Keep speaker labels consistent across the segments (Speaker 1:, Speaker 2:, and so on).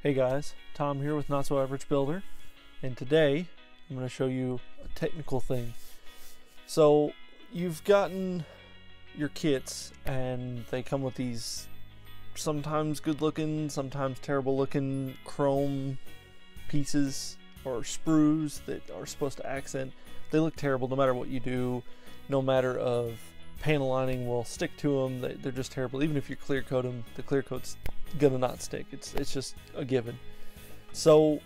Speaker 1: Hey guys, Tom here with Not So Average Builder, and today I'm going to show you a technical thing. So you've gotten your kits and they come with these sometimes good looking, sometimes terrible looking chrome pieces or sprues that are supposed to accent. They look terrible no matter what you do, no matter of panel lining will stick to them. They're just terrible. Even if you clear coat them, the clear coat's gonna not stick. It's just a given. So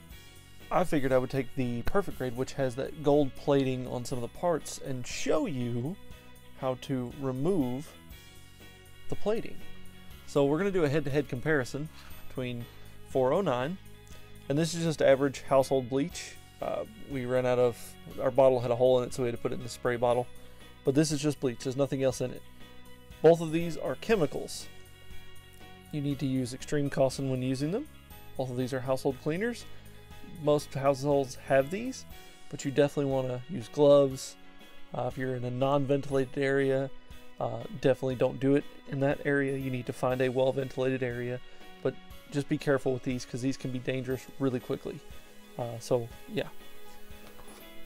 Speaker 1: I figured I would take the Perfect Grade, which has that gold plating on some of the parts, and show you how to remove the plating. So we're gonna do a head-to-head comparison between 409, and this is just average household bleach. We ran out of, our bottle had a hole in it, so we had to put it in the spray bottle. But this is just bleach, there's nothing else in it. Both of these are chemicals. You need to use extreme caution when using them. Both of these are household cleaners. Most households have these, but you definitely want to use gloves. If you're in a non-ventilated area, definitely don't do it in that area. You need to find a well-ventilated area, but just be careful with these because these can be dangerous really quickly. So yeah.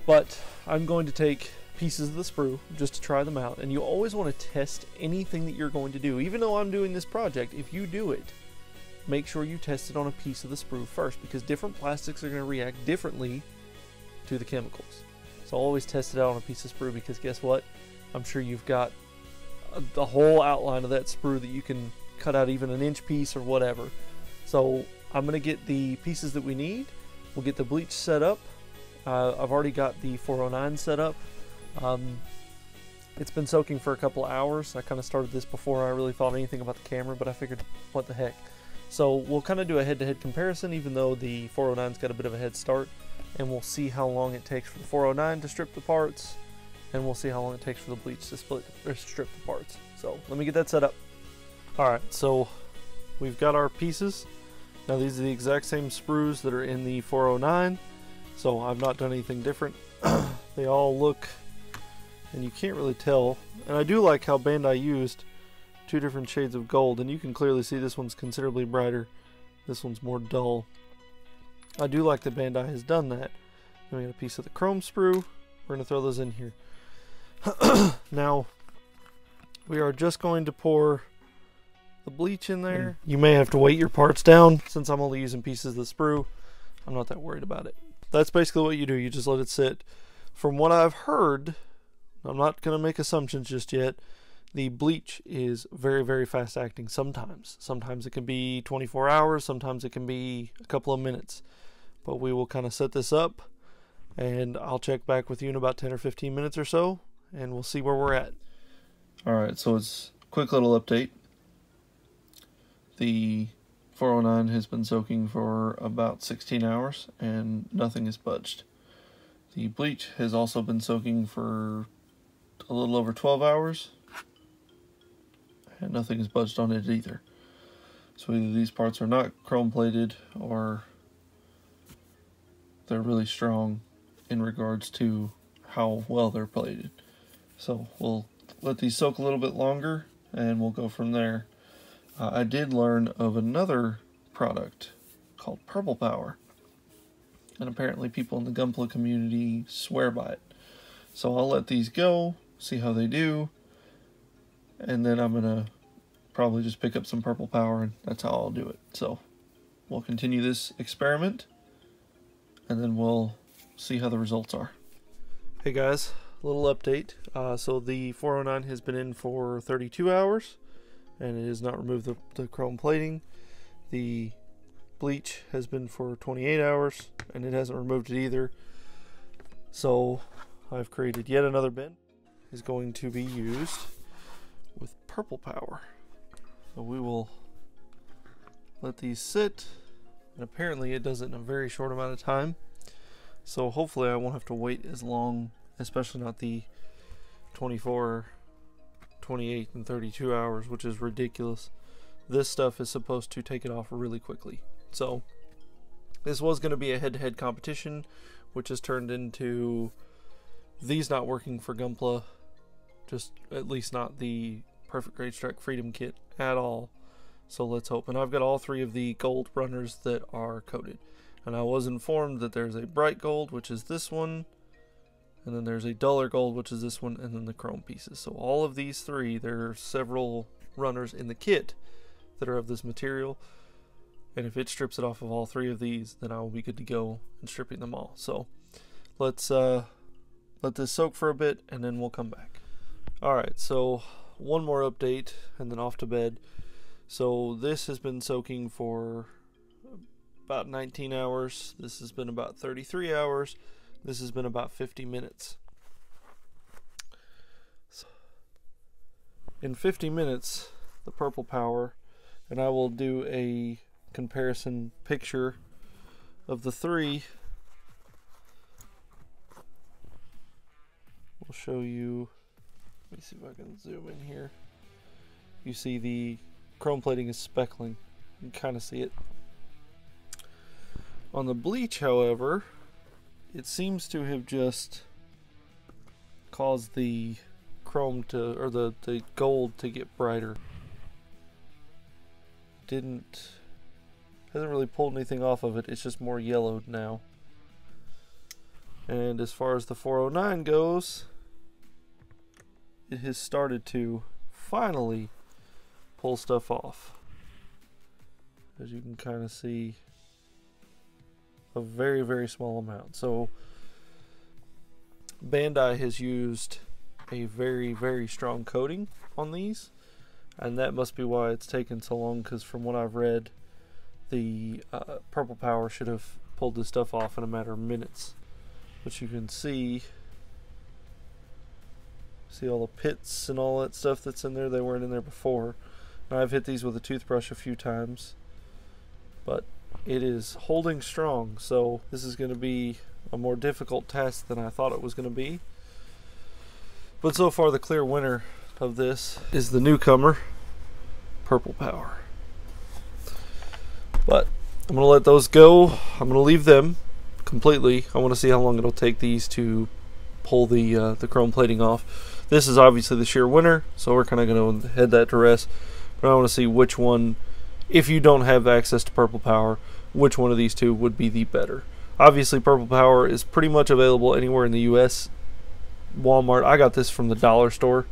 Speaker 1: But I'm going to take pieces of the sprue just to try them out, and you always want to test anything that you're going to do. Even though I'm doing this project, if you do it, make sure you test it on a piece of the sprue first, because different plastics are going to react differently to the chemicals. So always test it out on a piece of sprue, because guess what, I'm sure you've got the whole outline of that sprue that you can cut out even an inch piece or whatever. So I'm going to get the pieces that we need. We'll get the bleach set up. I've already got the 409 set up. It's been soaking for a couple hours. I kind of started this before I really thought anything about the camera, but I figured, what the heck. So we'll kind of do a head-to-head comparison, even though the 409's got a bit of a head start, and we'll see how long it takes for the 409 to strip the parts, and we'll see how long it takes for the bleach to strip the parts. So let me get that set up. Alright, so we've got our pieces. Now these are the exact same sprues that are in the 409, so I've not done anything different. They all look, and you can't really tell, and I do like how Bandai used two different shades of gold, and you can clearly see this one's considerably brighter, this one's more dull. I do like that Bandai has done that. Then we got a piece of the chrome sprue. We're going to throw those in here. Now we are just going to pour the bleach in there. And you may have to weight your parts down. Since I'm only using pieces of the sprue, I'm not that worried about it. That's basically what you do. You just let it sit. From what I've heard, I'm not going to make assumptions just yet, the bleach is very, very fast acting sometimes. Sometimes it can be 24 hours, sometimes it can be a couple of minutes. But we will kind of set this up, and I'll check back with you in about 10 or 15 minutes or so, and we'll see where we're at. Alright, so it's a quick little update. The 409 has been soaking for about 16 hours, and nothing is budged. The bleach has also been soaking for a little over 12 hours, and nothing is budged on it either. So either these parts are not chrome plated, or they're really strong in regards to how well they're plated. So we'll let these soak a little bit longer, and we'll go from there. I did learn of another product called Purple Power, and apparently people in the Gunpla community swear by it. So I'll let these go, see how they do, and then I'm gonna probably just pick up some Purple Power, and that's how I'll do it. So we'll continue this experiment, and then we'll see how the results are. Hey guys, a little update. So the 409 has been in for 32 hours, and it has not removed the chrome plating. The bleach has been for 28 hours, and it hasn't removed it either. So I've created yet another bin. Is going to be used with Purple Power. So we will let these sit, and apparently it does it in a very short amount of time. So hopefully I won't have to wait as long, especially not the 24, 28, and 32 hours, which is ridiculous. This stuff is supposed to take it off really quickly. So this was going to be a head-to-head competition, which has turned into these not working for Gunpla, just at least not the Perfect Grade Strike Freedom Kit at all. So let's hope. And I've got all 3 of the gold runners that are coated. And I was informed that there's a bright gold, which is this one, and then there's a duller gold, which is this one, and then the chrome pieces. So all of these 3, there are several runners in the kit that are of this material. And if it strips it off of all 3 of these, then I will be good to go in stripping them all. So let's let this soak for a bit, and then we'll come back. Alright, so one more update, and then off to bed. So this has been soaking for about 19 hours. This has been about 33 hours. This has been about 50 minutes. So in 50 minutes, the purple power, and I will do a comparison picture of the 3. We'll show you, let me see if I can zoom in here. You see the chrome plating is speckling. You can kind of see it. On the bleach, however, it seems to have just caused the chrome to, or the gold to get brighter. Hasn't really pulled anything off of it. It's just more yellowed now. And as far as the 409 goes, it has started to finally pull stuff off. As you can kind of see, a very, very small amount. So Bandai has used a very, very strong coating on these, and that must be why it's taken so long, because from what I've read, the purple power should have pulled this stuff off in a matter of minutes. But you can see all the pits and all that stuff that's in there. They weren't in there before. And I've hit these with a toothbrush a few times, but it is holding strong. So this is going to be a more difficult task than I thought it was going to be. But so far the clear winner of this is the newcomer, purple power. But I'm going to let those go. I'm going to leave them completely. I want to see how long it'll take these to pull the chrome plating off. This is obviously the sheer winner, so we're kind of going to head that to rest. But I want to see which one, if you don't have access to purple power, which one of these 2 would be the better. Obviously purple power is pretty much available anywhere in the US. Walmart, I got this from the dollar store,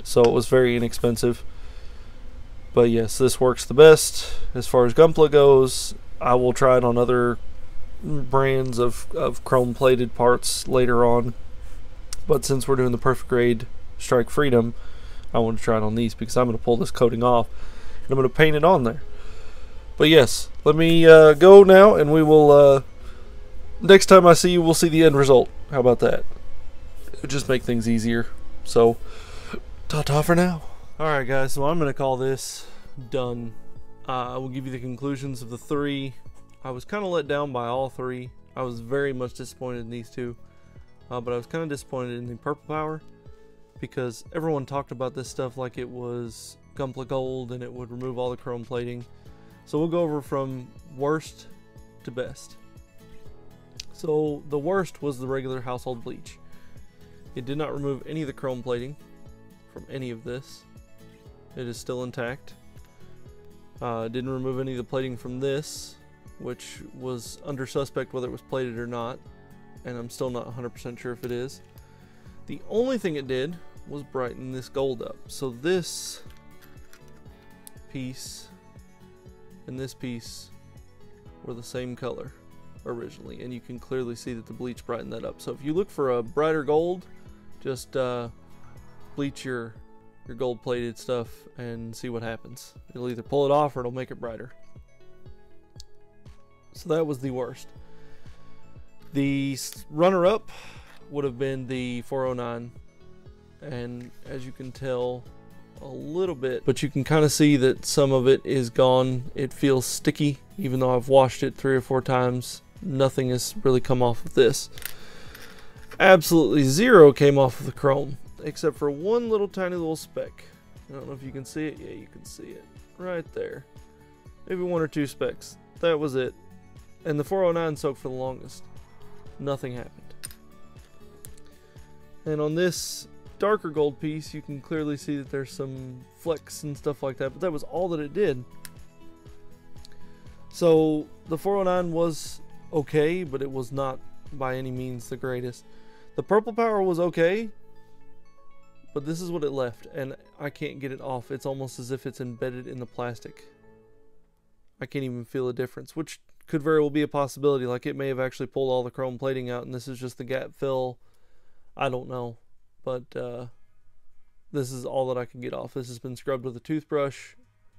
Speaker 1: so it was very inexpensive. But yes, this works the best. As far as Gunpla goes, I will try it on other brands of chrome plated parts later on. But since we're doing the perfect grade Strike Freedom, I want to try it on these because I'm going to pull this coating off and I'm going to paint it on there. But yes, let me go now, and we will, next time I see you, we'll see the end result. How about that? It'll just make things easier. So, ta-ta for now. Alright guys, so I'm going to call this done. I will give you the conclusions of the 3. I was kind of let down by all 3. I was very much disappointed in these 2. But I was kind of disappointed in the purple power, because everyone talked about this stuff like it was Gunpla Gold and it would remove all the chrome plating. So we'll go over from worst to best. So the worst was the regular household bleach. It did not remove any of the chrome plating from any of this. It is still intact. It didn't remove any of the plating from this, which was under suspect whether it was plated or not, and I'm still not 100% sure if it is. The only thing it did was brighten this gold up. So this piece and this piece were the same color originally, and you can clearly see that the bleach brightened that up. So if you look for a brighter gold, just bleach your gold plated stuff and see what happens. It'll either pull it off or it'll make it brighter. So that was the worst. The runner-up would have been the 409, and as you can tell, a little bit, but you can kind of see that some of it is gone. It feels sticky, even though I've washed it 3 or 4 times. Nothing has really come off of this. Absolutely zero came off of the chrome, except for one little tiny little speck. I don't know if you can see it. Yeah, you can see it right there. Maybe 1 or 2 specks. That was it. And the 409 soaked for the longest. Nothing happened. And on this darker gold piece, you can clearly see that there's some flecks and stuff like that, but that was all that it did. So the 409 was okay, but it was not by any means the greatest. The purple power was okay, but this is what it left, and I can't get it off. It's almost as if it's embedded in the plastic. I can't even feel a difference, which could very well be a possibility. Like, it may have actually pulled all the chrome plating out and this is just the gap fill. I don't know, but this is all that I can get off. This has been scrubbed with a toothbrush,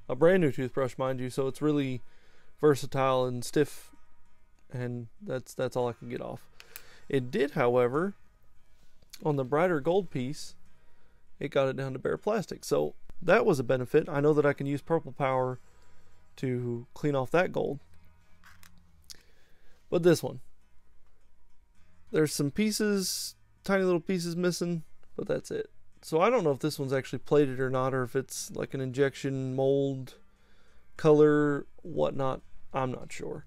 Speaker 1: a brand new toothbrush, mind you, so it's really versatile and stiff, and that's all I can get off. It did, however, on the brighter gold piece, it got it down to bare plastic, so that was a benefit. I know that I can use purple power to clean off that gold. But this one, there's some pieces, tiny little pieces missing, but that's it. So I don't know if this one's actually plated or not, or if it's like an injection mold, color, whatnot. I'm not sure.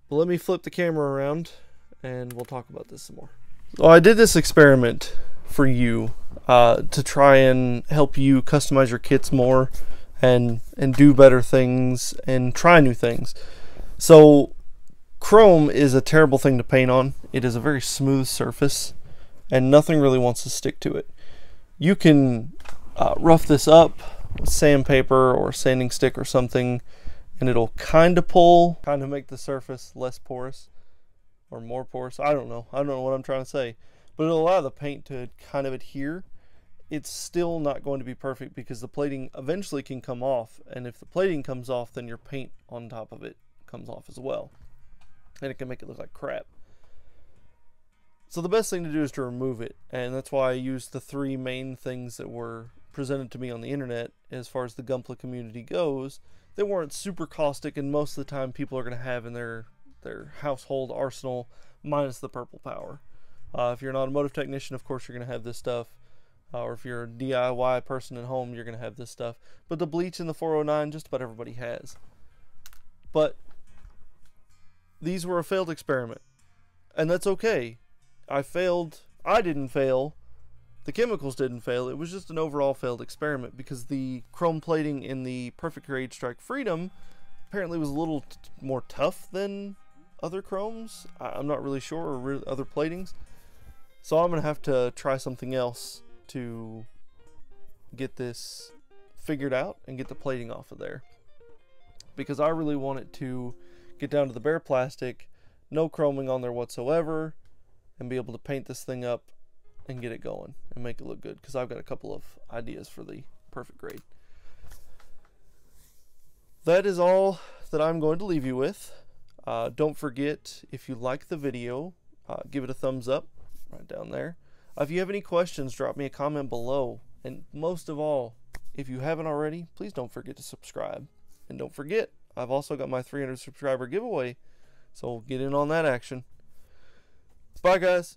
Speaker 1: But let me flip the camera around and we'll talk about this some more. So I did this experiment for you to try and help you customize your kits more and do better things and try new things. So chrome is a terrible thing to paint on. It is a very smooth surface and nothing really wants to stick to it. You can rough this up with sandpaper or sanding stick or something, and it'll kind of pull, kind of make the surface less porous or more porous. I don't know what I'm trying to say, but it'll allow the paint to kind of adhere. It's still not going to be perfect because the plating eventually can come off, and if the plating comes off, then your paint on top of it comes off as well, and it can make it look like crap. So the best thing to do is to remove it, and that's why I used the three main things that were presented to me on the internet as far as the Gunpla community goes. They weren't super caustic, and most of the time people are going to have in their household arsenal, minus the purple power. If you're an automotive technician, of course you're going to have this stuff, or if you're a DIY person at home, you're going to have this stuff. But the bleach and the 409, just about everybody has. But these were a failed experiment, and that's okay. I failed. I didn't fail. The chemicals didn't fail. It was just an overall failed experiment because the chrome plating in the Perfect Grade Strike Freedom apparently was a little more tough than other chromes. I'm not really sure, or other platings. So I'm going to have to try something else to get this figured out and get the plating off of there, because I really want it to get down to the bare plastic, no chroming on there whatsoever, and be able to paint this thing up and get it going and make it look good, because I've got a couple of ideas for the Perfect Grade. That is all that I'm going to leave you with. Don't forget, if you like the video, give it a thumbs up right down there. If you have any questions, drop me a comment below, and most of all, if you haven't already, please don't forget to subscribe. And don't forget, I've also got my 300 subscriber giveaway, so get in on that action. Bye guys.